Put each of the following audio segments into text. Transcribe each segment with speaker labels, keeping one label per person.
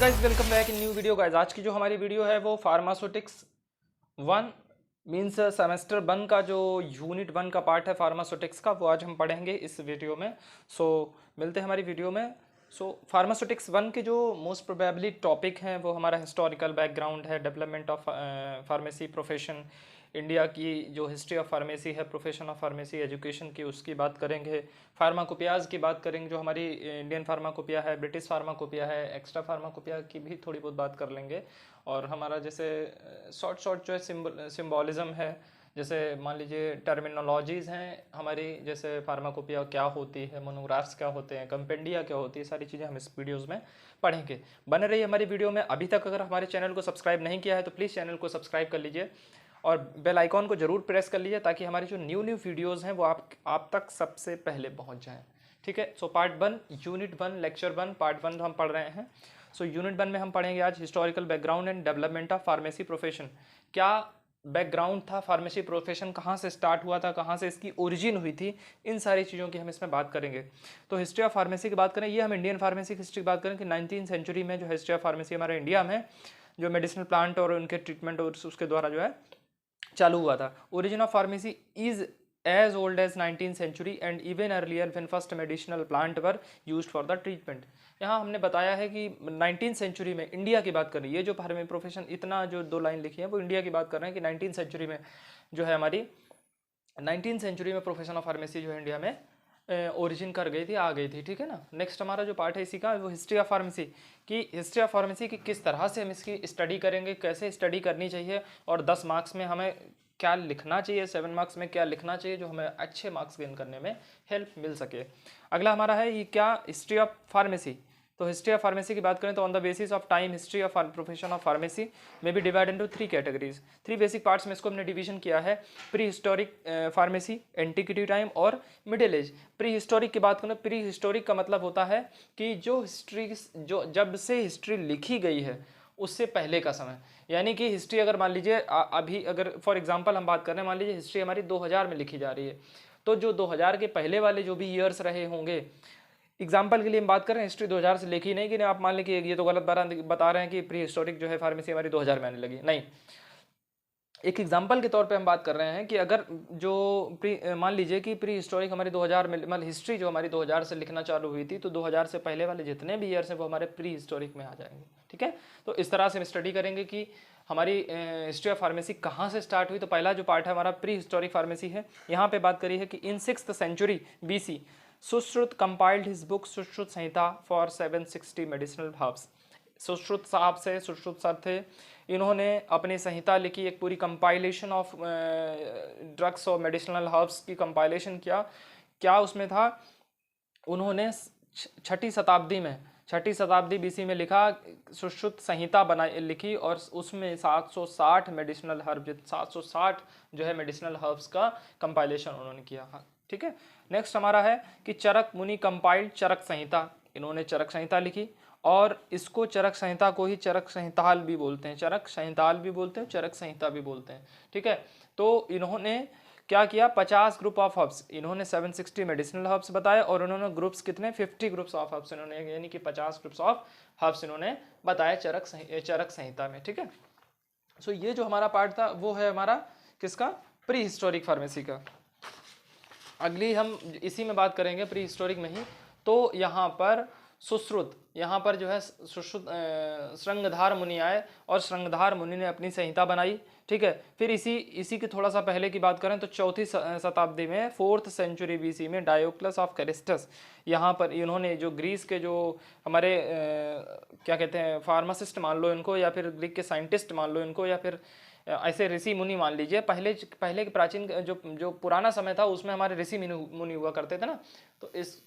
Speaker 1: Guys, welcome back in new video guys. आज की जो हमारी वीडियो है वो फार्मास्यूटिक्स 1 मीन्स सेमेस्टर 1 का जो यूनिट 1 का पार्ट है फार्मास्यूटिक्स का, वो आज हम पढ़ेंगे इस वीडियो में। मिलते हैं हमारी वीडियो में। फार्मास्यूटिक्स 1 के जो मोस्ट प्रोबेबली टॉपिक हैं वो हमारा हिस्टोरिकल बैकग्राउंड है, development of pharmacy profession, India की जो हिस्ट्री ऑफ फार्मेसी है, प्रोफेशन ऑफ फार्मेसी, एजुकेशन की, उसकी बात करेंगे। फार्माकोपियाज़ की बात करेंगे, जो हमारी इंडियन फार्माकोपिया है, ब्रिटिश फार्माकोपिया है, एक्स्ट्रा फार्माकोपिया की भी थोड़ी बहुत बात कर लेंगे। और हमारा जैसे शॉर्ट जो है सिम्बॉलिज्म है, जैसे मान लीजिए टर्मिनोलॉजीज़ हैं हमारी, जैसे फार्माकोपिया क्या होती है, मोनोग्राफ्स क्या होते हैं, कंपेंडिया क्या होती है, सारी चीज़ें हम इस वीडियोज़ में पढ़ेंगे। बने रहिए हमारी वीडियो में। अभी तक अगर हमारे चैनल को सब्सक्राइब नहीं किया है तो प्लीज़ चैनल को सब्सक्राइब कर लीजिए और बेल आइकॉन को ज़रूर प्रेस कर लीजिए, ताकि हमारी जो न्यू वीडियोज़ हैं वो आप तक सबसे पहले पहुंच जाएं। ठीक है। पार्ट 1 यूनिट 1 लेक्चर 1 पार्ट 1 हम पढ़ रहे हैं। यूनिट 1 में हम पढ़ेंगे आज historical background and development of pharmacy profession. क्या बैकग्राउंड था, फार्मेसी प्रोफेशन कहाँ से स्टार्ट हुआ था, कहाँ से इसकी ओरिजिन हुई थी, इन सारी चीज़ों की हम इसमें बात करेंगे। तो हिस्ट्री ऑफ फार्मेसी की बात करें, ये हम इंडियन फार्मेसी की हिस्ट्री की बात करें कि 19th सेंचुरी में जो हिस्ट्री ऑफ फार्मेसी हमारे इंडिया में जो मेडिसिनल प्लांट और उनके ट्रीटमेंट और उसके द्वारा जो है चालू हुआ था। Origin of pharmacy is as old as 19th century and even earlier when first medicinal plant were used for the treatment. यहाँ हमने बताया है कि 19th सेंचुरी में इंडिया की बात कर रही है, ये जो फार्मेसी प्रोफेशन इतना जो 2 लाइन लिखी है वो इंडिया की बात कर रहे हैं कि 19th सेंचुरी में जो है हमारी 19th सेंचुरी में प्रोफेशन ऑफ फार्मेसी जो है इंडिया में ओरिजिन कर गई थी, आ गई थी। ठीक है ना। नेक्स्ट हमारा जो पार्ट है इसी का वो हिस्ट्री ऑफ फार्मेसी की, हिस्ट्री ऑफ फार्मेसी की किस तरह से हम इसकी स्टडी करेंगे, कैसे स्टडी करनी चाहिए और 10 मार्क्स में हमें क्या लिखना चाहिए, 7 मार्क्स में क्या लिखना चाहिए जो हमें अच्छे मार्क्स गेन करने में हेल्प मिल सके। अगला हमारा है ये क्या, हिस्ट्री ऑफ फार्मेसी। तो हिस्ट्री ऑफ फार्मेसी की बात करें तो on the basis of time history of profession of pharmacy में be divide into 3 categories. 3 basic parts में इसको हमने डिवीजन किया है, pre historic pharmacy, antiquity time और मिडिल एज। प्री हिस्टोरिक की बात करें, प्री हिस्टोरिक का मतलब होता है कि जो हिस्ट्री जो जब से हिस्ट्री लिखी गई है उससे पहले का समय, यानी कि हिस्ट्री अगर मान लीजिए अभी अगर फॉर एग्जांपल हम बात कर रहे हैं, मान लीजिए हिस्ट्री हमारी 2000 में लिखी जा रही है, तो जो 2000 के पहले वाले जो भी ईयर्स रहे होंगे, एग्जाम्पल के लिए हम बात करें हिस्ट्री 2000 से लिखी नहीं कि आप मान लें कि ये तो गलत बता रहे हैं कि प्री हिस्टोरिक जो है फार्मेसी हमारी 2000 में आने लगी, नहीं। एक एग्जाम्पल के तौर पे हम बात कर रहे हैं कि अगर जो मान लीजिए कि प्री हिस्टोरिक हमारी 2000 में, मतलब हिस्ट्री जो हमारी 2000 से लिखना चालू हुई थी, तो 2000 से पहले वाले जितने भी ईयर्स हैं वो हमारे प्री हिस्टोरिक में आ जाएंगे। ठीक है। तो इस तरह से हम स्टडी करेंगे कि हमारी हिस्ट्री ऑफ फार्मेसी कहाँ से स्टार्ट हुई। तो पहला जो पार्ट है हमारा प्री हिस्टोरिक फार्मेसी है। यहाँ पे बात करी है कि in 6th century BC Sushruta compiled his book Sushruta Samhita for 760 medicinal herbs. Sushruta साहब से, सुश्रुत सर थे, इन्होंने अपनी संहिता लिखी, एक पूरी कंपाइलेशन ऑफ ड्रग्स और मेडिसिनल हर्ब्स की कंपाइलेशन किया। क्या उसमें था, उन्होंने 6ठी शताब्दी BC में लिखा, सुश्रुत संहिता बनाई लिखी और उसमें 760 मेडिसिनल हर्ब, 760 जो है मेडिसिनल हर्ब्स का कंपाइलेशन उन्होंने किया। हाँ, ठीक है। नेक्स्ट हमारा है कि चरक मुनि कंपाइल्ड चरक संहिता, इन्होंने चरक संहिता लिखी और इसको चरक संहिता को ही चरक संहिताल भी बोलते हैं, चरक संहिताल भी बोलते हैं, चरक संहिता भी बोलते हैं। ठीक है। तो इन्होंने क्या किया, 50 ग्रुप ऑफ हर्ब्स, इन्होंने 760 मेडिसिनल हर्ब्स बताए और उन्होंने ग्रुप्स कितने, 50 ग्रुप्स ऑफ हर्ब्स इन्होंने, यानी कि 50 ग्रुप्स ऑफ हर्ब्स इन्होंने बताए चरक संहिता में। ठीक है। ये जो हमारा पार्ट था वो है हमारा किसका, प्री हिस्टोरिक फार्मेसी का। अगली हम इसी में बात करेंगे प्री हिस्टोरिक में ही। तो यहाँ पर सुश्रुत, यहाँ पर जो है सुश्रुत श्रृंगधार मुनि आए और श्रृंगधार मुनि ने अपनी संहिता बनाई। ठीक है। फिर इसी की थोड़ा सा पहले की बात करें तो 4th शताब्दी में 4th सेंचुरी BC में डायोक्लस ऑफ कैरिस्टस, यहाँ पर इन्होंने जो ग्रीस के जो हमारे क्या कहते हैं फार्मासिस्ट मान लो इनको, या फिर ग्रीक के साइंटिस्ट मान लो इनको, या फिर ऐसे ऋषि मुनि मान लीजिए। पहले के प्राचीन जो पुराना समय था उसमें हमारे ऋषि मुनि हुआ करते थे ना,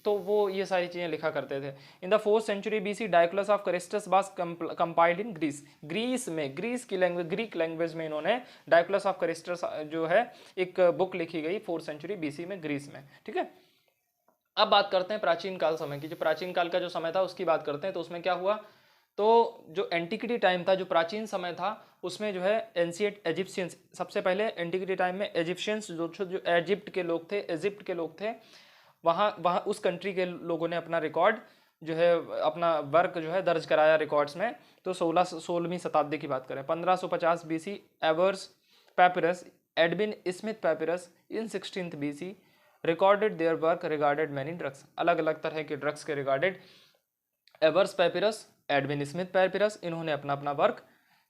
Speaker 1: तो वो ये सारी चीज़ें लिखा करते थे। In the 4th century BC Diocles of Carystus was compiled in Greece में, ग्रीस की लैंग्वेज, ग्रीक लैंग्वेज में इन्होंने डायोक्लस ऑफ कैरिस्टस जो है एक बुक लिखी गई 4th सेंचुरी BC में ग्रीस में। ठीक है। अब बात करते हैं प्राचीन काल समय की। जो प्राचीन काल का जो समय था उसकी बात करते हैं। तो उसमें क्या हुआ, तो जो एंटिक्विटी टाइम था, जो प्राचीन समय था, उसमें जो है एंशिएंट इजिप्शियंस, सबसे पहले एंटिक्विटी टाइम में इजिप्शियंस जो इजिप्ट के लोग थे, वहाँ उस कंट्री के लोगों ने अपना रिकॉर्ड जो है अपना वर्क जो है दर्ज कराया रिकॉर्ड्स में, तो 16वीं शताब्दी की बात करें। 1550 BC Ebers papyrus, Edwin Smith papyrus in 16th BC recorded their work regarded many drugs. अलग अलग तरह के ड्रग्स के regarded Ebers papyrus, Edwin Smith papyrus, इन्होंने अपना अपना वर्क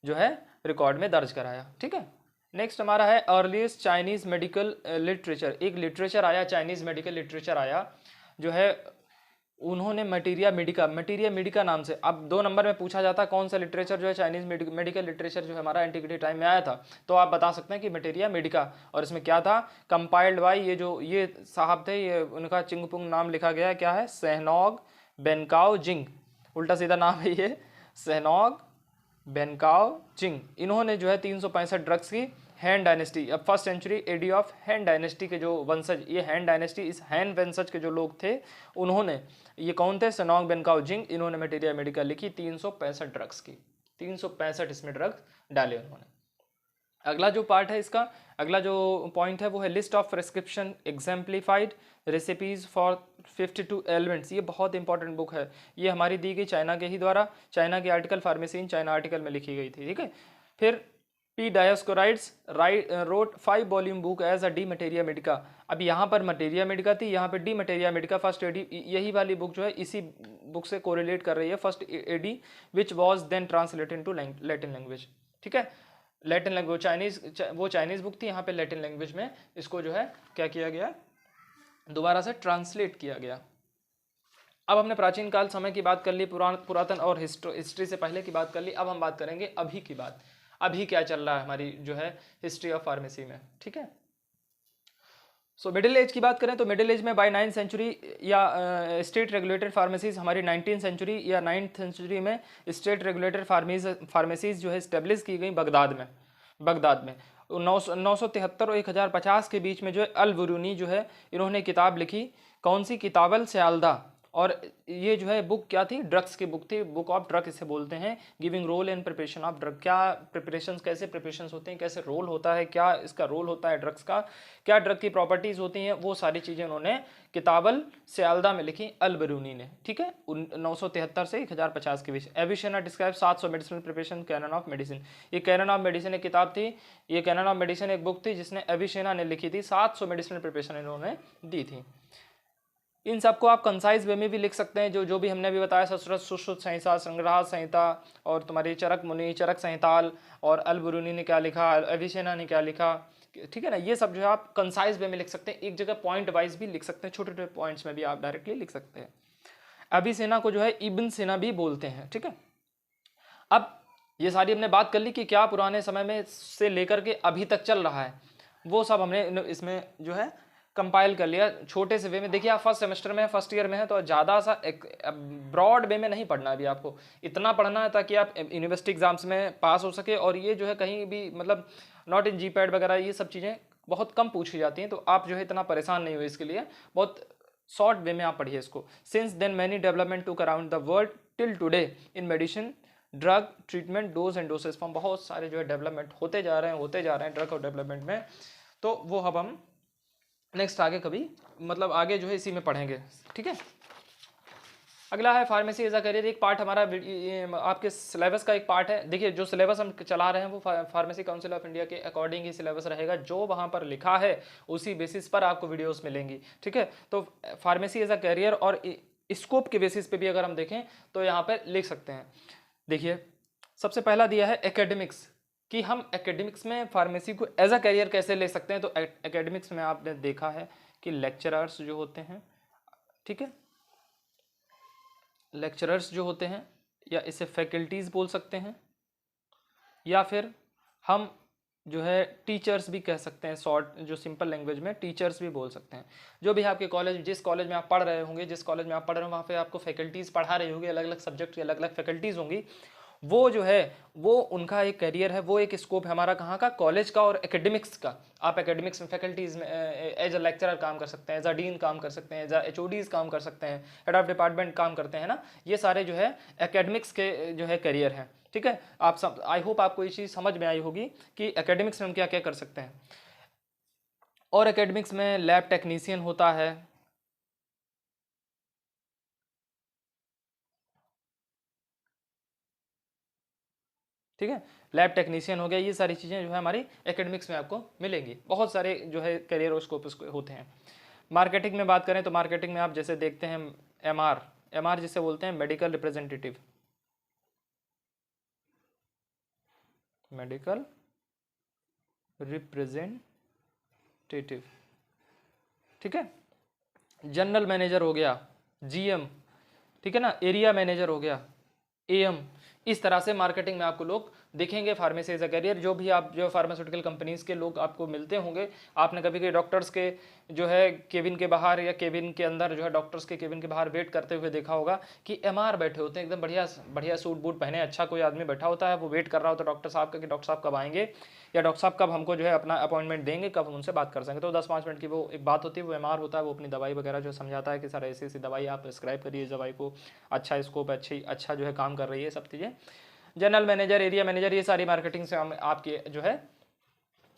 Speaker 1: जो है रिकॉर्ड में दर्ज कराया। ठीक है, नेक्स्ट हमारा है अर्लीस्ट चाइनीज मेडिकल लिटरेचर। एक लिटरेचर आया, चाइनीज मेडिकल लिटरेचर आया जो है, उन्होंने मटीरिया मेडिका नाम से। अब 2 नंबर में पूछा जाता कौन सा लिटरेचर जो है चाइनीज मेडिकल लिटरेचर जो है हमारा एंटिक्विटी टाइम में आया था, तो आप बता सकते हैं कि मटीरिया मेडिका। और इसमें क्या था, कंपाइल्ड बाय, ये साहब थे, ये उनका चिंगपुंग नाम लिखा गया है, क्या है, सेहनोग बेनकाओ जिंग, उल्टा सीधा नाम है ये, सेहनोग बेनकाओ जिंग। इन्होंने जो है 365 ड्रग्स की हैन डायनेस्टी, अब first century AD of Han dynasty के जो वंशज, ये हैन डायनेस्टी, इस हैन वंशज के जो लोग थे, उन्होंने, ये कौन थे, सेनोंग बेनकाओ जिंग, इन्होंने मटीरिया मेडिका लिखी 365 ड्रग्स की, 365 इसमें ड्रग्स डाले उन्होंने। अगला जो पार्ट है इसका, अगला जो पॉइंट है वो है list of prescription exemplified recipes for 52 elements. ये बहुत इंपॉर्टेंट बुक है, ये हमारी दी गई चाइना के ही द्वारा, चाइना के article, pharmacy in China article में लिखी गई थी। ठीक है, फिर P Dioscorides wrote 5 volume book as a de materia medica. अब यहाँ पर मटेरिया मेडिका थी, यहाँ पर de materia medica, first AD, यही वाली बुक जो है इसी बुक से कोरिलेट कर रही है, first AD which was then translated into Latin language. ठीक है, लैटिन लैंग्वेज, वो चाइनीज बुक थी, यहाँ पे लैटिन लैंग्वेज में इसको जो है क्या किया गया, दोबारा से ट्रांसलेट किया गया। अब हमने प्राचीन काल समय की बात कर ली, पुरातन और हिस्ट्री से पहले की बात कर ली। अब हम बात करेंगे अभी की बात, अभी क्या चल रहा है हमारी जो है हिस्ट्री ऑफ फार्मेसी में। ठीक है, सो मिडिल एज की बात करें तो मिडिल एज में बाय 9th सेंचुरी या स्टेट रेगुलेटेड फार्मेसीज, हमारी 19th सेंचुरी या 9th सेंचुरी में स्टेट रेगुलेटेड फार्मेसीज जो है इस्टेब्लिश की गई बगदाद में 973 और 1050 के बीच में जो है अल बुरूनी जो है इन्होंने किताब लिखी, कौन सी, किताबल सयालदा। और ये जो है बुक क्या थी, ड्रग्स की बुक थी, बुक ऑफ ड्रग इसे बोलते हैं, giving role in preparation of drug. क्या प्रिपरेशंस, कैसे प्रिपरेशंस होते हैं, कैसे रोल होता है, क्या इसका रोल होता है ड्रग्स का, क्या ड्रग की प्रॉपर्टीज होती हैं, वो सारी चीज़ें उन्होंने किताबल सयालदा में लिखी अल बरूनी ने। ठीक है, 973 से 1050 के बीच। Avicenna describe 700 medicinal preparation, canon of medicine. ये कैनन ऑफ मेडिसिन एक किताब थी, ये कैनन ऑफ मेडिसिन एक बुक थी जिसने एविसेना ने लिखी थी, 700 मेडिसिनल प्रिपरेशन इन्होंने दी थी। इन सबको आप कंसाइज वे में भी लिख सकते हैं, जो भी हमने अभी बताया, सश्रुत सुश्रुत संहिता, संग्रह संहिता, और तुम्हारी चरक मुनि, चरक संहिताल, और अल बुरूनी ने क्या लिखा, एविसेना ने क्या लिखा। ठीक है ना, ये सब जो है आप कंसाइज वे में लिख सकते हैं, एक जगह पॉइंट वाइज भी लिख सकते हैं, छोटे छोटे पॉइंट्स में भी आप डायरेक्टली लिख सकते हैं। एविसेना को जो है इब्न सिना भी बोलते हैं। ठीक है, अब ये सारी हमने बात कर ली कि क्या पुराने समय में से लेकर के अभी तक चल रहा है, वो सब हमने इसमें जो है कंपाइल कर लिया छोटे से वे में। देखिए आप फर्स्ट सेमेस्टर में, फर्स्ट ईयर में है, तो ज़्यादा सा ब्रॉड वे में नहीं पढ़ना अभी आपको, इतना पढ़ना है ताकि आप यूनिवर्सिटी एग्जाम्स में पास हो सके। और ये जो है कहीं भी मतलब नॉट इन जीपैड वगैरह ये सब चीज़ें बहुत कम पूछी जाती हैं, तो आप जो है इतना परेशान नहीं हुए इसके लिए, बहुत शॉर्ट वे में आप पढ़िए इसको। Since then many development to around the world till today in medicine, drug treatment, dose and dosage form, बहुत सारे जो है डेवलपमेंट होते जा रहे हैं ड्रग और डेवलपमेंट में। तो वो अब हम नेक्स्ट आगे कभी मतलब आगे जो है इसी में पढ़ेंगे। ठीक है, अगला है फार्मेसी एज अ करियर। एक पार्ट हमारा आपके सिलेबस का एक पार्ट है। देखिए जो सिलेबस हम चला रहे हैं वो फार्मेसी काउंसिल ऑफ इंडिया के अकॉर्डिंग ही सिलेबस रहेगा, जो वहाँ पर लिखा है उसी बेसिस पर आपको वीडियोस मिलेंगी। ठीक है, तो फार्मेसी एज अ करियर और स्कोप के बेसिस पे भी अगर हम देखें तो यहाँ पर लिख सकते हैं। देखिए सबसे पहला दिया है एकेडमिक्स, कि हम एकेडमिक्स में फार्मेसी को एज अ करियर कैसे ले सकते हैं। तो एकेडमिक्स में आपने देखा है कि लेक्चरर्स जो होते हैं, ठीक है, लेक्चरर्स जो होते हैं, या इसे फैकल्टीज़ बोल सकते हैं, या फिर हम जो है टीचर्स भी कह सकते हैं, शॉर्ट जो सिंपल लैंग्वेज में टीचर्स भी बोल सकते हैं। जो भी आपके कॉलेज, जिस कॉलेज में आप पढ़ रहे होंगे, जिस कॉलेज में आप पढ़ रहे हो वहाँ पे आपको फैकल्टीज़ पढ़ा रही होंगी, अलग अलग सब्जेक्ट की अलग अलग फैकल्टीज़ होंगी, वो जो है वो उनका एक करियर है, वो एक स्कोप है हमारा कहाँ का, कॉलेज का और एकेडमिक्स का। आप एकेडमिक्स में फैकल्टीज़ में एज अ लेक्चरर काम कर सकते हैं, एज अ डीन काम कर सकते हैं, एज अ HODs काम कर सकते हैं, हेड ऑफ डिपार्टमेंट काम करते हैं ना, ये सारे जो है एकेडमिक्स के जो है करियर हैं। ठीक है, आप सब आई होप आपको ये चीज़ समझ में आई होगी कि एकेडमिक्स में हम क्या क्या कर सकते हैं। और एकेडमिक्स में लैब टेक्नीशियन होता है, ठीक है। लैब टेक्नीशियन हो गया, ये सारी चीज़ें जो है हमारी एकेडमिक्स में आपको मिलेंगी। बहुत सारे जो है करियर और स्कोप होते हैं। मार्केटिंग में बात करें तो मार्केटिंग में आप जैसे देखते हैं एमआर जिसे बोलते हैं मेडिकल रिप्रेजेंटेटिव, मेडिकल रिप्रेजेंटेटिव, ठीक है। जनरल मैनेजर हो गया जीएम, ठीक है ना, एरिया मैनेजर हो गया एएम। इस तरह से मार्केटिंग में आपको लोग दिखेंगे। फार्मेसी एज अ करियर, जो भी आप जो फार्मास्यूटिकल कंपनीज के लोग आपको मिलते होंगे, आपने कभी कभी डॉक्टर्स के जो है केबिन के बाहर या केबिन के अंदर जो है डॉक्टर्स के केबिन के बाहर वेट करते हुए देखा होगा कि एमआर बैठे होते हैं, एकदम बढ़िया बढ़िया सूट बूट पहने अच्छा कोई आदमी बैठा होता है, वो वेट कर रहा होता है डॉक्टर साहब का कि डॉक्टर साहब कब आएंगे या डॉक्टर साहब कब हमको जो है अपना अपॉइंटमेंट देंगे, कब हम उनसे बात कर सकेंगे। तो 10-5 मिनट की वो एक बात होती है, वो एमआर होता है, वो अपनी दवाई वगैरह जो समझाता है कि सर ऐसी ऐसी दवाई आप प्रिस्क्राइब करिए, इस दवाई को अच्छा स्कोप अच्छा जो है काम कर रही है, सब चीज़ें। जनरल मैनेजर, एरिया मैनेजर, ये सारी मार्केटिंग से आपके जो है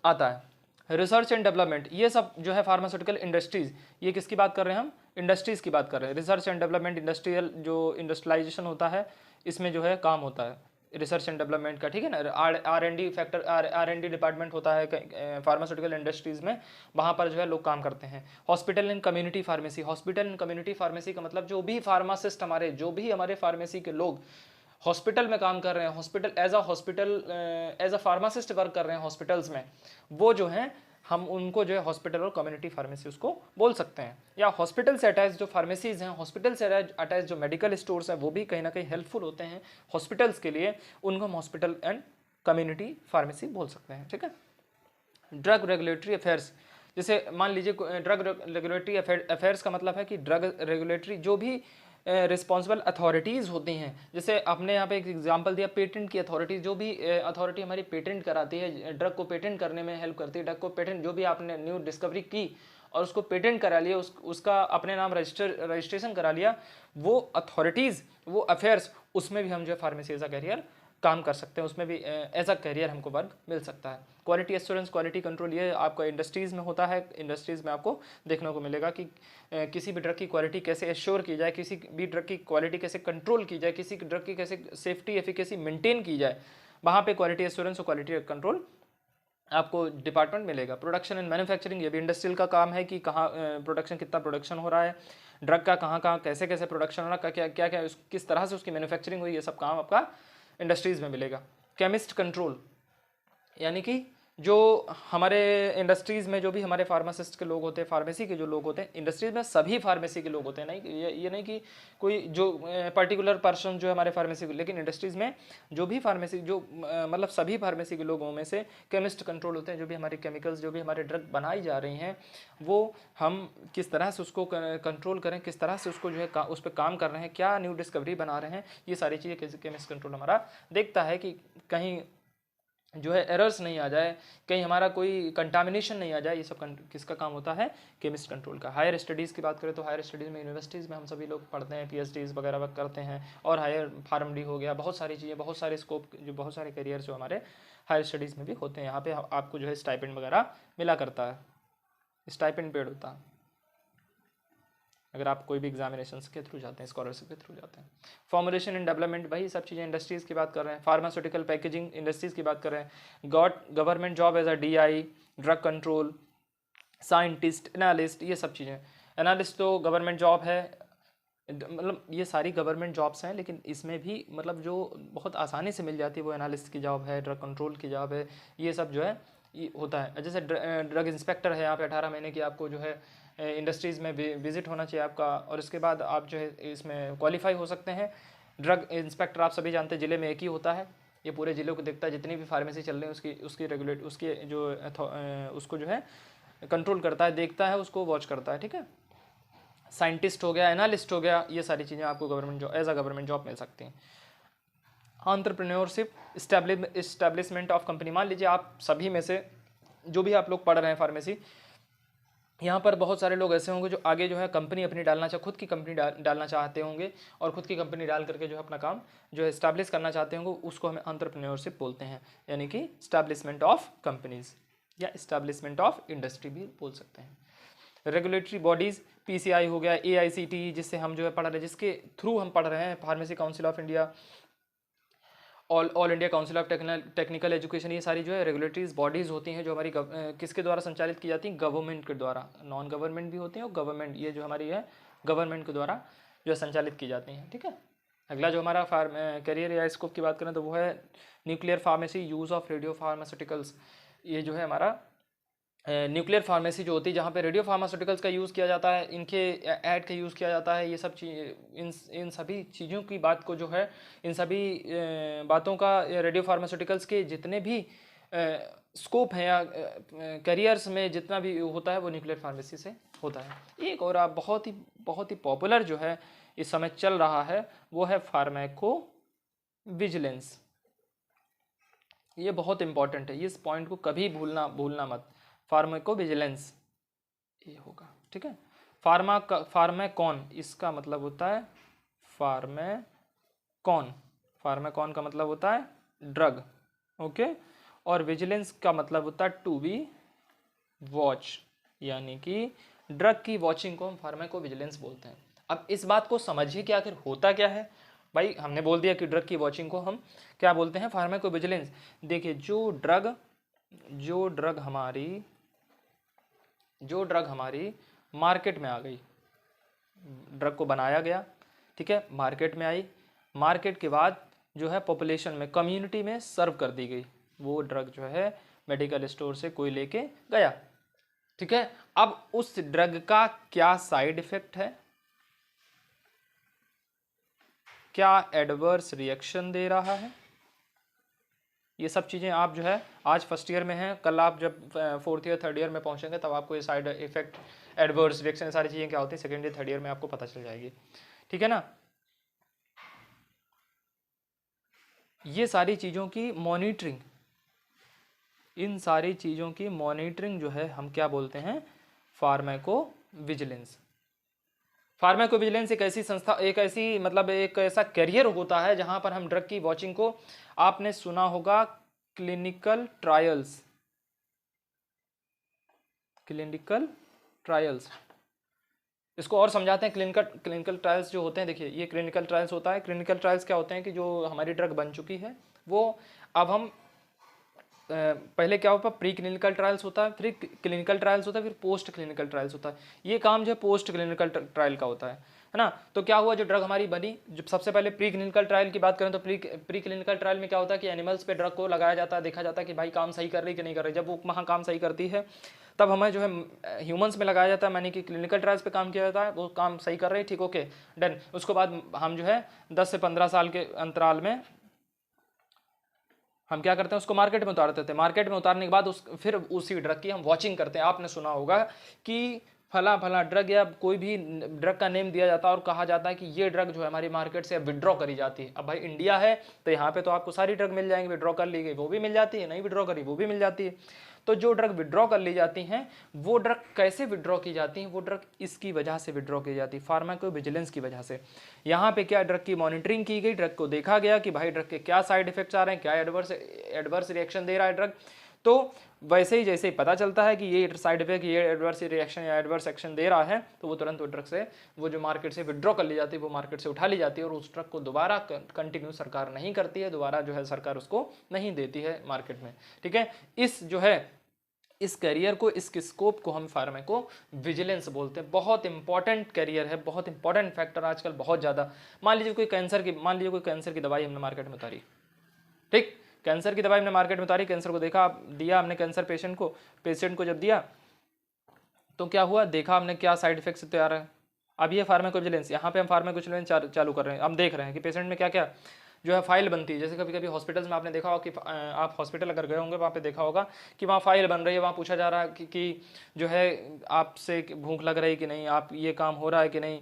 Speaker 1: आता है। रिसर्च एंड डेवलपमेंट, ये सब जो है फार्मास्यूटिकल इंडस्ट्रीज, ये किसकी बात कर रहे हैं हम, इंडस्ट्रीज की बात कर रहे हैं। रिसर्च एंड डेवलपमेंट, इंडस्ट्रियल जो इंडस्ट्रियलाइजेशन होता है इसमें जो है काम होता है रिसर्च एंड डेवलपमेंट का, ठीक है ना। आर एन डी डिपार्टमेंट होता है फार्मास्यूटिकल इंडस्ट्रीज में, वहाँ पर जो है लोग काम करते हैं। Hospital and community pharmacy, hospital and community pharmacy का मतलब जो भी फार्मासिस्ट हमारे, जो भी हमारे फार्मेसी के लोग हॉस्पिटल में काम कर रहे हैं, hospital as a pharmacist work कर रहे हैं हॉस्पिटल्स में, वो जो हैं हम उनको जो है हॉस्पिटल और कम्युनिटी फार्मेसी उसको बोल सकते हैं। या हॉस्पिटल से अटैच जो फार्मेसीज हैं, हॉस्पिटल से अटैच जो मेडिकल स्टोर्स हैं, वो भी कहीं ना कहीं हेल्पफुल होते हैं हॉस्पिटल्स के लिए, उनको हम हॉस्पिटल एंड कम्युनिटी फार्मेसी बोल सकते हैं, ठीक है। ड्रग रेगुलेटरी अफेयर्स, जैसे मान लीजिए ड्रग रेगुलेटरी अफेयर्स का मतलब है कि ड्रग रेगुलेटरी जो भी रिस्पॉन्सिबल अथॉरिटीज़ होती हैं, जैसे आपने यहाँ पे एक एग्जांपल दिया पेटेंट की अथॉरिटी, जो भी अथॉरिटी हमारी पेटेंट कराती है, ड्रग को पेटेंट करने में हेल्प करती है, ड्रग को पेटेंट जो भी आपने न्यू डिस्कवरी की और उसको पेटेंट करा लिया, उसका अपने नाम रजिस्ट्रेशन करा लिया, वो अथॉरिटीज़, वो अफेयर्स, उसमें भी हम जो है फार्मेसी एज अ कैरियर काम कर सकते हैं, उसमें भी एज अ करियर हमको वर्क मिल सकता है। क्वालिटी एश्योरेंस, क्वालिटी कंट्रोल, ये आपका इंडस्ट्रीज़ में होता है। इंडस्ट्रीज़ में आपको देखने को मिलेगा कि किसी भी ड्रग की क्वालिटी कैसे एश्योर की जाए, किसी भी ड्रग की क्वालिटी कैसे कंट्रोल की जाए, किसी ड्रग की कैसे सेफ्टी एफिकेसी मेंटेन की जाए, वहाँ पे क्वालिटी एश्योरेंस और क्वालिटी कंट्रोल आपको डिपार्टमेंट मिलेगा। प्रोडक्शन एंड मैन्युफैक्चरिंग, ये भी इंडस्ट्रियल का काम है कि कहाँ प्रोडक्शन, कितना प्रोडक्शन हो रहा है ड्रग का, कहाँ कहाँ कैसे कैसे प्रोडक्शन हो रहा है, क्या क्या क्या किस तरह से उसकी मैन्युफैक्चरिंग हुई, ये सब काम आपका इंडस्ट्रीज़ में मिलेगा। केमिस्ट कंट्रोल, यानी कि जो हमारे इंडस्ट्रीज़ में जो भी हमारे फार्मासिस्ट के लोग होते हैं, फार्मेसी के जो लोग होते हैं, इंडस्ट्रीज़ में सभी फार्मेसी के लोग होते हैं, नहीं ये नहीं कि कोई जो पर्टिकुलर पर्सन जो है हमारे फार्मेसी, लेकिन इंडस्ट्रीज़ में जो भी फार्मेसी जो मतलब सभी फार्मेसी के लोगों में से केमिस्ट कंट्रोल होते हैं। जो भी हमारे केमिकल्स, जो भी हमारे ड्रग बनाई जा रही हैं, वो हम किस तरह से उसको कंट्रोल करें, किस तरह से उसको जो है उस पर काम कर रहे हैं, क्या न्यू डिस्कवरी बना रहे हैं, ये सारी चीज़ें केमिस्ट कंट्रोल हमारा देखता है कि कहीं जो है एरर्स नहीं आ जाए, कहीं हमारा कोई कंटामिनेशन नहीं आ जाए। ये सब किसका काम होता है, केमिस्ट कंट्रोल का। हायर स्टडीज़ की बात करें तो हायर स्टडीज़ में यूनिवर्सिटीज़ में हम सभी लोग पढ़ते हैं, पीएचडीज़ वगैरह करते हैं, और हायर फार्मडी हो गया, बहुत सारी चीज़ें, बहुत सारे स्कोप, जो बहुत सारे करियर जो हमारे हायर स्टडीज़ में भी होते हैं। यहाँ पे आपको जो है स्टाइपेंड वगैरह मिला करता है, स्टाइपेंड पेड होता है अगर आप कोई भी एग्जामिनेशन के थ्रू जाते हैं, स्कॉलरशिप के थ्रू जाते हैं। फॉर्मुलेशन एंड डेवलपमेंट, वही सब चीज़ें इंडस्ट्रीज़ की बात कर रहे हैं। फार्मास्यूटिकल पैकेजिंग इंडस्ट्रीज़ की बात कर रहे हैं। Government job as a DI, drug control, scientist, analyst, ये सब चीज़ें। एनालिस्ट तो गवर्नमेंट जॉब है, मतलब ये सारी गवर्नमेंट जॉब्स हैं, लेकिन इसमें भी मतलब जो बहुत आसानी से मिल जाती है वो एनालिस्ट की जॉब है, ड्रग कंट्रोल की जॉब है, ये सब जो है ये होता है। जैसे ड्रग इंस्पेक्टर है, यहाँ पे 18 महीने की आपको जो है इंडस्ट्रीज़ में विजिट होना चाहिए आपका, और इसके बाद आप जो है इसमें क्वालिफाई हो सकते हैं। ड्रग इंस्पेक्टर आप सभी जानते हैं ज़िले में एक ही होता है, ये पूरे ज़िले को देखता है, जितनी भी फार्मेसी चल रही है उसकी रेगुलेट उसकी जो उसको जो है कंट्रोल करता है, देखता है, उसको वॉच करता है, ठीक है। साइंटिस्ट हो गया, एनालिस्ट हो गया, ये सारी चीज़ें आपको government job as a government job मिल सकती हैं। एंटरप्रेन्योरशिप, इस्टेब्लिशमेंट ऑफ कंपनी, मान लीजिए आप सभी में से जो भी आप लोग पढ़ रहे हैं फार्मेसी, यहाँ पर बहुत सारे लोग ऐसे होंगे जो आगे जो है कंपनी अपनी डालना खुद की कंपनी डालना चाहते होंगे, और खुद की कंपनी डाल करके जो है अपना काम जो है इस्टेब्लिश करना चाहते होंगे, उसको हमें एंटरप्रेन्योरशिप बोलते हैं, यानी कि इस्टेब्लिशमेंट ऑफ कंपनीज या इस्टेब्लिशमेंट ऑफ इंडस्ट्री भी बोल सकते हैं। रेगुलेटरी बॉडीज़, पीसीआई हो गया, एआईसीटी जिससे हम जो है पढ़ रहे हैं, जिसके थ्रू हम पढ़ रहे हैं, pharmacy council of India, all India council of technical education, ये सारी जो है रेगुलेटरीज बॉडीज़ होती हैं जो हमारी किसके द्वारा संचालित की जाती हैं, गवर्नमेंट के द्वारा। नॉन गवर्नमेंट भी होती हैं और गवर्नमेंट, ये जो हमारी है गवर्नमेंट के द्वारा जो है संचालित की जाती हैं। ठीक है, अगला जो हमारा करियर या स्कोप की बात करें तो वो है nuclear pharmacy, use of radio pharmaceuticals. ये जो है हमारा न्यूक्लियर फार्मेसी जो होती है जहाँ पे रेडियो फार्मास्यूटिकल्स का यूज़ किया जाता है, इनके ऐड का यूज़ किया जाता है, ये सब चीज़ इन सभी चीज़ों की बात को जो है, इन सभी बातों का रेडियो फार्मास्यूटिकल्स के जितने भी स्कोप हैं या करियर्स में जितना भी होता है वो न्यूक्लियर फार्मेसी से होता है। एक और आप बहुत ही पॉपुलर जो है इस समय चल रहा है वो है फार्माको विजिलेंस। ये बहुत इंपॉर्टेंट है, इस पॉइंट को कभी भूलना मत। फार्माको विजिलेंस ये होगा। ठीक है, फार्माकॉन इसका मतलब होता है फार्माकॉन, फार्माकॉन का मतलब होता है ड्रग। ओके, और विजिलेंस का मतलब होता है टू बी वॉच, यानी कि ड्रग की वॉचिंग को हम फार्माको विजिलेंस बोलते हैं। अब इस बात को समझिए कि आखिर होता क्या है। भाई हमने बोल दिया कि ड्रग की वॉचिंग को हम क्या बोलते हैं, फार्माको विजिलेंस। देखिए जो ड्रग हमारी मार्केट में आ गई, ड्रग को बनाया गया, ठीक है, मार्केट में आई, मार्केट के बाद जो है पॉपुलेशन में, कम्युनिटी में सर्व कर दी गई, वो ड्रग जो है मेडिकल स्टोर से कोई लेके गया। ठीक है, अब उस ड्रग का क्या साइड इफेक्ट है, क्या एडवर्स रिएक्शन दे रहा है, ये सब चीज़ें आप जो है आज फर्स्ट ईयर में हैं, कल आप जब फोर्थ ईयर थर्ड ईयर में पहुंचेंगे तब आपको ये साइड इफेक्ट, एडवर्स रिएक्शन, सारी चीज़ें क्या होती हैं सेकेंड ईयर थर्ड ईयर में आपको पता चल जाएगी। ठीक है ना, ये सारी चीज़ों की मॉनिटरिंग, इन सारी चीज़ों की मॉनिटरिंग जो है हम क्या बोलते हैं, फार्माको विजिलेंस। फार्माको विजिलेंस एक ऐसी संस्था, एक ऐसा करियर होता है जहां पर हम ड्रग की वॉचिंग को, आपने सुना होगा क्लिनिकल ट्रायल्स, इसको और समझाते हैं। क्लिनिकल ट्रायल्स जो होते हैं, देखिए ये क्लिनिकल ट्रायल्स होता है। क्लिनिकल ट्रायल्स क्या होते हैं कि जो हमारी ड्रग बन चुकी है वो अब हम पहले क्या होता है, प्री क्लिनिकल ट्रायल्स होता है, फिर क्लिनिकल ट्रायल्स होता है, फिर पोस्ट क्लिनिकल ट्रायल्स होता है। ये काम जो है पोस्ट क्लिनिकल ट्रायल का होता है ना। तो क्या हुआ, जो ड्रग हमारी बनी, जब सबसे पहले प्री क्लिनिकल ट्रायल की बात करें तो प्री क्लिनिकल ट्रायल में क्या होता है कि एनिमल्स पे ड्रग को लगाया जाता है, देखा जाता है कि भाई काम सही कर रही कि नहीं कर रही। जब वो वहाँ काम सही करती है तब हमें जो है ह्यूमंस में लगाया जाता है, यानी कि क्लिनिकल ट्रायल्स पे काम किया जाता है, वो काम सही कर रही है, ठीक, ओके डन। उसके बाद हम जो है 10 से 15 साल के अंतराल में हम क्या करते हैं, उसको मार्केट में उतार देते हैं। मार्केट में उतारने के बाद फिर उसी ड्रग की हम वॉचिंग करते हैं। आपने सुना होगा कि फला ड्रग या कोई भी ड्रग का नेम दिया जाता है और कहा जाता है कि ये ड्रग जो है हमारी मार्केट से विड्रॉ करी जाती है। अब भाई इंडिया है तो यहाँ पे तो आपको सारी ड्रग मिल जाएंगी, विड्रॉ कर ली गई वो भी मिल जाती है, नहीं विड्रॉ करी वो भी मिल जाती है। तो जो ड्रग विड्रॉ कर ली जाती हैं, वो ड्रग कैसे विड्रॉ की जाती हैं, वो ड्रग इसकी वजह से विड्रॉ की जाती है, फार्माको विजिलेंस की वजह से। यहाँ पे क्या ड्रग की मॉनिटरिंग की गई, ड्रग को देखा गया कि भाई ड्रग के क्या साइड इफेक्ट्स आ रहे हैं, क्या एडवर्स रिएक्शन दे रहा है ड्रग। तो वैसे ही जैसे ही पता चलता है कि ये साइड इफेक्ट, ये एडवर्स रिएक्शन या एडवर्स एक्शन दे रहा है, तो वो तुरंत वो ड्रग से, वो जो मार्केट से विड्रॉ कर ली जाती है, वो मार्केट से उठा ली जाती है और उस ड्रग को दोबारा कंटिन्यू सरकार नहीं करती है, दोबारा जो है सरकार उसको नहीं देती है मार्केट में। ठीक है, इस जो है इस करियर को, इस स्कोप को हम फार्माको विजिलेंस बोलते हैं। बहुत इंपॉर्टेंट करियर है, बहुत इंपॉर्टेंट फैक्टर आजकल बहुत ज़्यादा। मान लीजिए कोई कैंसर की दवाई हमने मार्केट में उतारी, ठीक, कैंसर की दवाई हमने मार्केट में उतारी, कैंसर को देखा, दिया हमने कैंसर पेशेंट को जब दिया तो क्या हुआ, देखा हमने क्या साइड इफेक्ट्स तैयार है। अब ये फार्माकोविजिलेंस, यहाँ पे हम फार्माकोविजिलेंस चालू कर रहे हैं। हम देख रहे हैं कि पेशेंट में क्या क्या जो है फाइल बनती है। जैसे कभी कभी हॉस्पिटल्स में आपने देखा होगा कि आप हॉस्पिटल अगर गए होंगे वहाँ पे देखा होगा कि वहाँ फाइल बन रही है, वहाँ पूछा जा रहा है कि जो है आपसे भूख लग रही है कि नहीं, आप ये काम हो रहा है कि नहीं,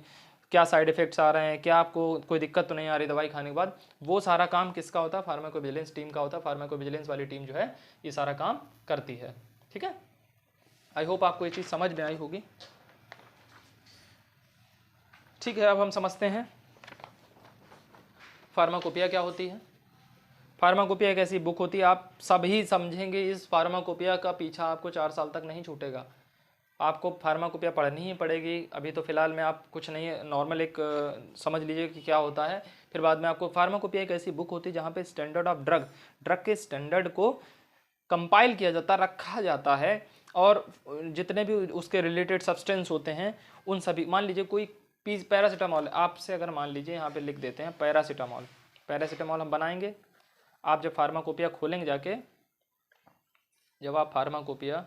Speaker 1: क्या साइड इफेक्ट्स आ रहे हैं, क्या आपको कोई दिक्कत तो नहीं आ रही दवाई खाने के बाद। वो सारा काम किसका होता है, फार्माकोविजिलेंस टीम का होता है। फार्माकोविजिलेंस वाली टीम जो है ये सारा काम करती है। ठीक है, आई होप आपको ये चीज़ समझ में आई होगी। ठीक है, अब हम समझते हैं फार्माकोपिया क्या होती है। फार्माकोपिया एक ऐसी बुक होती है, आप सभी समझेंगे इस फार्माकोपिया का पीछा आपको 4 साल तक नहीं छूटेगा। आपको फार्माकोपिया पढ़नी ही पड़ेगी। अभी तो फिलहाल में आप कुछ नहीं है, नॉर्मल एक समझ लीजिए कि क्या होता है। फिर बाद में आपको फार्माकोपिया एक ऐसी बुक होती है जहाँ पे स्टैंडर्ड ऑफ ड्रग के स्टैंडर्ड को कंपाइल किया जाता, रखा जाता है, और जितने भी उसके रिलेटेड सब्सटेंस होते हैं उन सभी, मान लीजिए कोई पैरासीटामॉल आपसे अगर मान लीजिए यहाँ पे लिख देते हैं पैरासीटामॉल हम बनाएंगे। आप जब फार्माकोपिया खोलेंगे जाके, जब आप फार्माकोपिया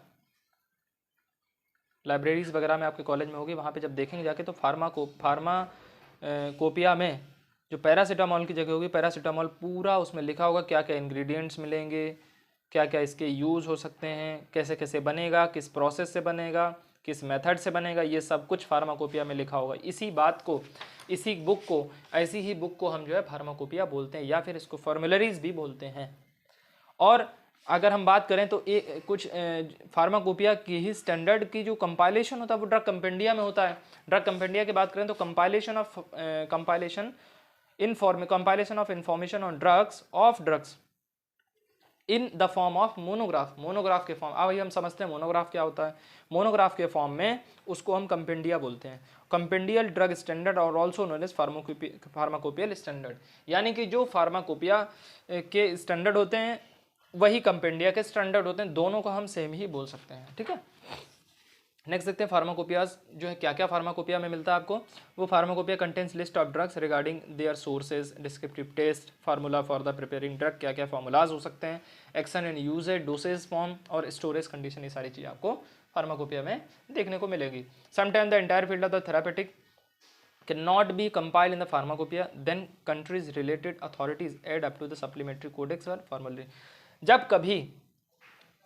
Speaker 1: लाइब्रेरीज वगैरह में आपके कॉलेज में होगी, वहाँ पे जब देखेंगे जाके तो कोपिया में जो पैरासीटामॉल की जगह होगी, पैरासीटामॉल पूरा उसमें लिखा होगा क्या क्या इंग्रेडिएंट्स मिलेंगे, क्या क्या इसके यूज़ हो सकते हैं, कैसे कैसे बनेगा, किस प्रोसेस से बनेगा, किस मेथड से बनेगा, ये सब कुछ फार्माकोपिया में लिखा होगा। इसी बुक को, ऐसी ही बुक को हम जो है फार्माकोपिया बोलते हैं, या फिर इसको फॉर्मुलरीज भी बोलते हैं। और अगर हम बात करें तो कुछ फार्माकोपिया की ही स्टैंडर्ड की जो कंपाइलेशन होता है वो ड्रग कंपेंडिया में होता है। ड्रग कंपेंडिया की बात करें तो compilation of information on drugs in the form of monograph के फॉर्म। अब हम समझते हैं मोनोग्राफ क्या होता है। मोनोग्राफ के फॉर्म में उसको हम कंपेंडिया बोलते हैं, कंपेंडियल ड्रग स्टैंडर्ड, और also known as pharmacopoeial standard. यानी कि जो फार्माकोपिया के स्टैंडर्ड होते हैं वही कंपेंडिया के स्टैंडर्ड होते हैं, दोनों को हम सेम ही बोल सकते हैं। ठीक है, नेक्स्ट देखते हैं फार्माकोपियाज जो है क्या क्या फार्माकोपिया में मिलता है आपको। वो pharmacopoeia contains list of drugs regarding their sources, descriptive test, formula for the preparing drug, क्या क्या फार्मूलाज हो सकते हैं, action and uses, dosage form और स्टोरेज कंडीशन, ये सारी चीज़ें आपको फार्माकोपिया में देखने को मिलेगी। Sometime the entire field of the therapeutic can not be compile in the pharmacopoeia, then countries related authorities add up to the supplementary codex और फॉर्मूलरी। जब कभी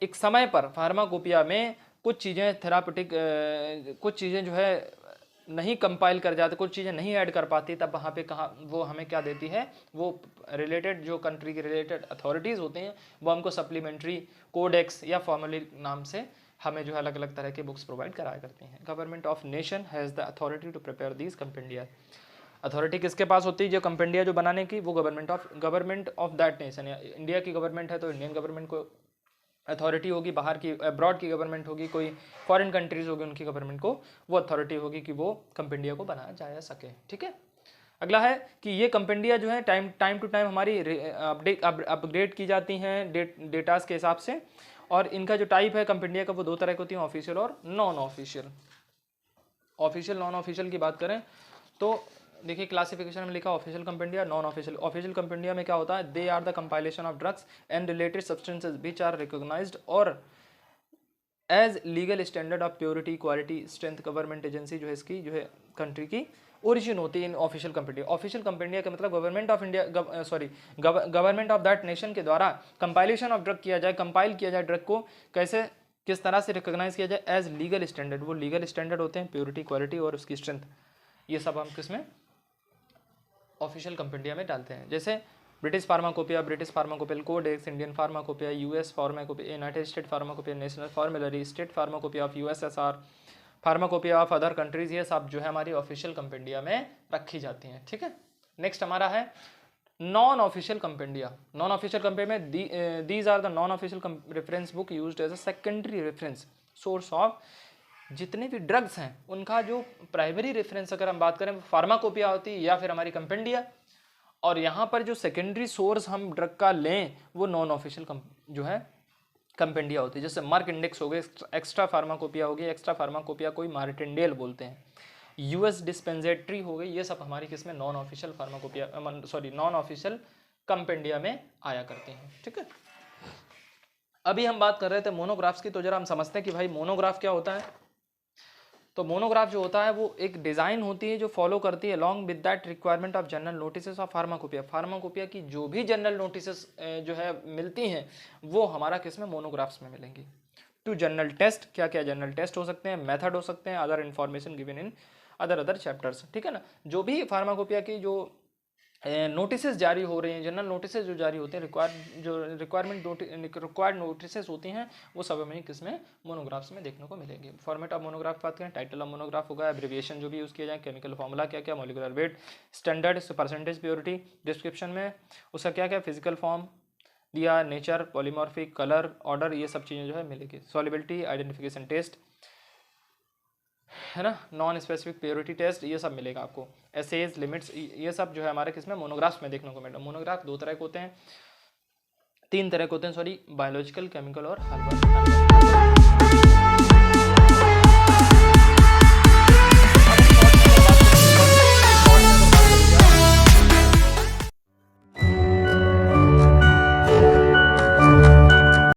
Speaker 1: एक समय पर फार्माकोपिया में कुछ चीज़ें थेरापेटिक कुछ चीज़ें जो है नहीं कंपाइल कर जाते, कुछ चीज़ें नहीं ऐड कर पाती, तब वहाँ पे कहाँ वो हमें क्या देती है, वो रिलेटेड जो कंट्री के रिलेटेड अथॉरिटीज़ होते हैं वो हमको सप्लीमेंट्री कोडेक्स या फॉर्मूलरी नाम से हमें जो है अलग अलग तरह के बुक्स प्रोवाइड कराया करती हैं। Government of nation has the authority to prepare these compendia. अथॉरिटी किसके पास होती है जो कंपेंडिया जो बनाने की, वो government of that nation. India की गवर्नमेंट है तो इंडियन गवर्नमेंट को अथॉरिटी होगी, बाहर की अब्रॉड की गवर्नमेंट होगी, कोई फॉरेन कंट्रीज होगी उनकी गवर्नमेंट को वो अथॉरिटी होगी कि वो कंपेंडिया को बनाया जा सके। ठीक है, अगला है कि ये कंपेंडिया जो है टाइम टू टाइम हमारी अपग्रेड की जाती हैं डेटास के हिसाब से। और इनका जो टाइप है कंपेंडिया का वो दो तरह की होती है, ऑफिशियल और non official. Official non official की बात करें तो देखिए क्लासिफिकेशन में लिखा official compendia, non official. Official compendia में क्या होता है, they are the compilation of drugs and related substances which are recognized और as legal standard of purity, quality, strength. Government agency जो है इसकी जो है कंट्री की ओरिजिन होती है इन ऑफिशियल कंपेंडिया। ऑफिशियल कंपेंडिया का मतलब government of India government of that nation के द्वारा कंपाइलेशन ऑफ ड्रग किया जाए, कंपाइल किया जाए ड्रग को कैसे किस तरह से रिकॉग्नाइज किया जाए एज लीगल स्टैंडर्ड। वो लीगल स्टैंडर्ड होते हैं, प्योरिटी, क्वालिटी और उसकी स्ट्रेंथ, ये सब हम किसमें ऑफिशियल कंपेंडिया में डालते हैं। जैसे British pharmacopoeial codex, Indian pharmacopoeia, US pharmacopoeia, United State pharmacopoeia, national formulary, state pharmacopoeia of USSR, pharmacopoeia of other countries, ये सब जो है हमारी ऑफिशियल कंपेंडिया में रखी जाती हैं। ठीक है, नेक्स्ट हमारा है non official compendia. Non official compendia में these are the non official reference book used as a secondary reference source of. जितने भी ड्रग्स हैं उनका जो प्राइमरी रेफरेंस अगर हम बात करें फार्माकोपिया होती है या फिर हमारी कंपेंडिया, और यहाँ पर जो सेकेंडरी सोर्स हम ड्रग का लें वो नॉन ऑफिशियल जो है कंपेंडिया होती है। जैसे मार्क इंडेक्स हो गए, एक्स्ट्रा फार्माकोपिया हो गई, एक्स्ट्रा फार्माकोपिया कोई मार्टिंडेल बोलते हैं, यूएस डिस्पेंजेटरी हो गई, ये सब हमारी किसमें non official pharmacopoeia non official compendia में आया करते हैं। ठीक है, अभी हम बात कर रहे थे मोनोग्राफ्स की, तो जरा हम समझते हैं कि भाई मोनोग्राफ क्या होता है। तो मोनोग्राफ जो होता है वो एक डिज़ाइन होती है जो फॉलो करती है along with that requirement of general notices of pharmacopoeia. Pharmacopoeia की जो भी जनरल नोटिसेस जो है मिलती हैं वो हमारा किसमें मोनोग्राफ्स में मिलेंगी। टू जनरल टेस्ट, क्या क्या जनरल टेस्ट हो सकते हैं, मेथड हो सकते हैं, other information given in other chapters. ठीक है ना, जो भी फार्माकोपिया की जो नोटिसेस जारी हो रही हैं, जनरल नोटिसेस जो जारी होते हैं, रिक्वायर्ड नोटिसेस होती हैं, वो सब हमें किसमें मोनोग्राफ्स में देखने को मिलेंगे। फॉर्मेट ऑफ मोनोग्राफ बात करें, टाइटल ऑफ मोनोग्राफ होगा, एब्रिविएशन जो भी यूज़ किया जाए, केमिकल फॉर्मूला क्या क्या, molecular weight, standard, percentage purity, description में उसका क्या क्या फिजिकल फॉर्म दिया, नेचर, पॉलीमॉर्फिक, कलर, ऑर्डर, ये सब चीज़ें जो है मिलेगी। सॉल्युबिलिटी, आइडेंटिफिकेशन टेस्ट, है ना, नॉन स्पेसिफिक प्योरिटी टेस्ट, ये सब मिलेगा आपको। एसेज, लिमिट्स, ये सब जो है हमारे किसमें, मोनोग्राफ्स में देखने को मिलेगा। मोनोग्राफ दो तरह के होते हैं, तीन तरह के होते हैं सॉरी, बायोलॉजिकल, केमिकल और हर्बल।